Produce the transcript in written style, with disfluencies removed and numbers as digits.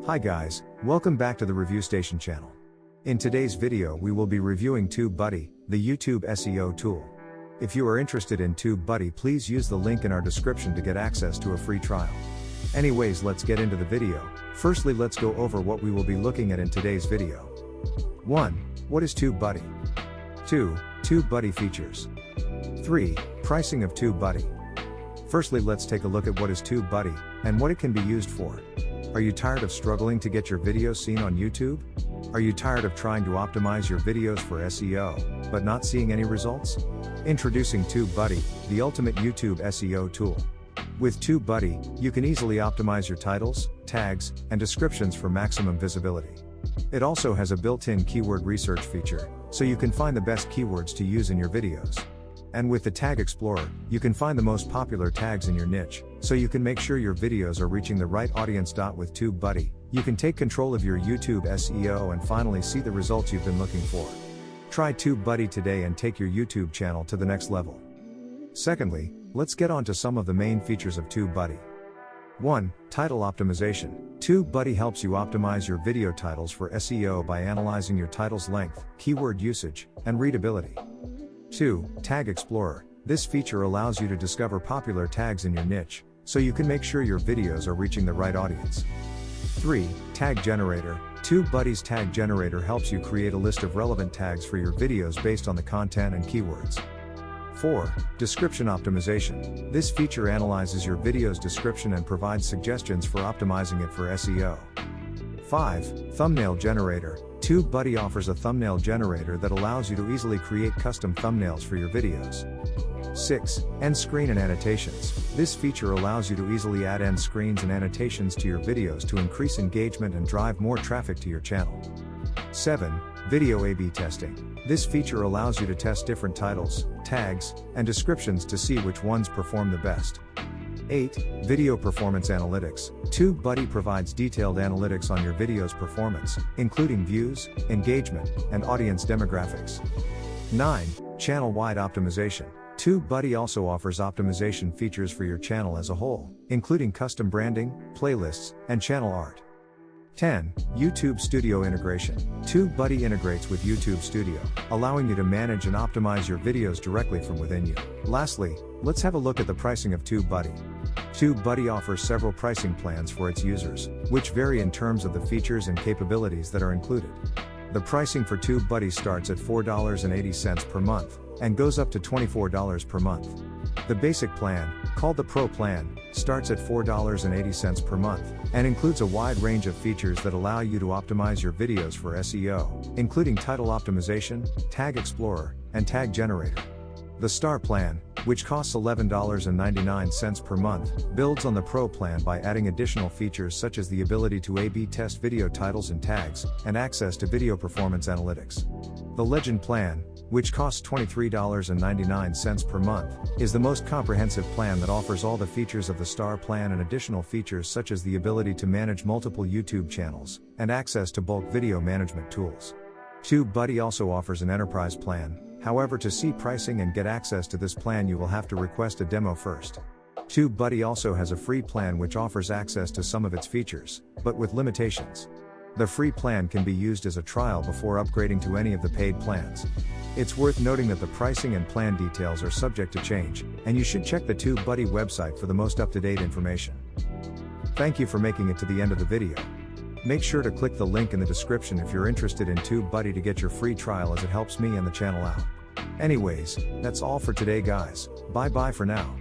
Hi guys, welcome back to the Review Station channel. In today's video we will be reviewing TubeBuddy, the YouTube SEO tool. If you are interested in TubeBuddy, please use the link in our description to get access to a free trial. Anyways, let's get into the video. Firstly, let's go over what we will be looking at in today's video. 1. What is TubeBuddy? 2. TubeBuddy features. 3. Pricing of TubeBuddy. Firstly, let's take a look at what is TubeBuddy, and what it can be used for. Are you tired of struggling to get your videos seen on YouTube? Are you tired of trying to optimize your videos for SEO, but not seeing any results? Introducing TubeBuddy, the ultimate YouTube SEO tool. With TubeBuddy, you can easily optimize your titles, tags, and descriptions for maximum visibility. It also has a built-in keyword research feature, so you can find the best keywords to use in your videos. And with the Tag Explorer, you can find the most popular tags in your niche, so you can make sure your videos are reaching the right audience. With TubeBuddy, you can take control of your YouTube SEO and finally see the results you've been looking for. Try TubeBuddy today and take your YouTube channel to the next level. Secondly, let's get on to some of the main features of TubeBuddy. 1. Title optimization. TubeBuddy helps you optimize your video titles for SEO by analyzing your title's length, keyword usage, and readability. 2. Tag Explorer. This feature allows you to discover popular tags in your niche, so you can make sure your videos are reaching the right audience. 3. Tag Generator. TubeBuddy's Tag Generator helps you create a list of relevant tags for your videos based on the content and keywords. 4. Description optimization. This feature analyzes your video's description and provides suggestions for optimizing it for SEO. 5. Thumbnail Generator. TubeBuddy offers a thumbnail generator that allows you to easily create custom thumbnails for your videos. 6. End screen and annotations. This feature allows you to easily add end screens and annotations to your videos to increase engagement and drive more traffic to your channel. 7. Video A/B testing. This feature allows you to test different titles, tags, and descriptions to see which ones perform the best. 8. Video Performance Analytics. TubeBuddy provides detailed analytics on your video's performance, including views, engagement, and audience demographics. 9. Channel-wide optimization. TubeBuddy also offers optimization features for your channel as a whole, including custom branding, playlists, and channel art. 10. YouTube Studio integration. TubeBuddy integrates with YouTube Studio, allowing you to manage and optimize your videos directly from within you. Lastly, let's have a look at the pricing of TubeBuddy. TubeBuddy offers several pricing plans for its users, which vary in terms of the features and capabilities that are included. The pricing for TubeBuddy starts at $4.80 per month, and goes up to $24 per month. The basic plan, called the Pro plan, starts at $4.80 per month, and includes a wide range of features that allow you to optimize your videos for SEO, including title optimization, Tag Explorer, and Tag Generator. The Star plan, which costs $11.99 per month, builds on the Pro plan by adding additional features such as the ability to A/B test video titles and tags, and access to video performance analytics. The Legend plan, which costs $23.99 per month, is the most comprehensive plan that offers all the features of the Star plan and additional features such as the ability to manage multiple YouTube channels, and access to bulk video management tools. TubeBuddy also offers an Enterprise plan. However, to see pricing and get access to this plan, you will have to request a demo first. TubeBuddy also has a free plan which offers access to some of its features, but with limitations. The free plan can be used as a trial before upgrading to any of the paid plans. It's worth noting that the pricing and plan details are subject to change, and you should check the TubeBuddy website for the most up-to-date information. Thank you for making it to the end of the video. Make sure to click the link in the description if you're interested in TubeBuddy to get your free trial, as it helps me and the channel out. Anyways, that's all for today guys, bye bye for now.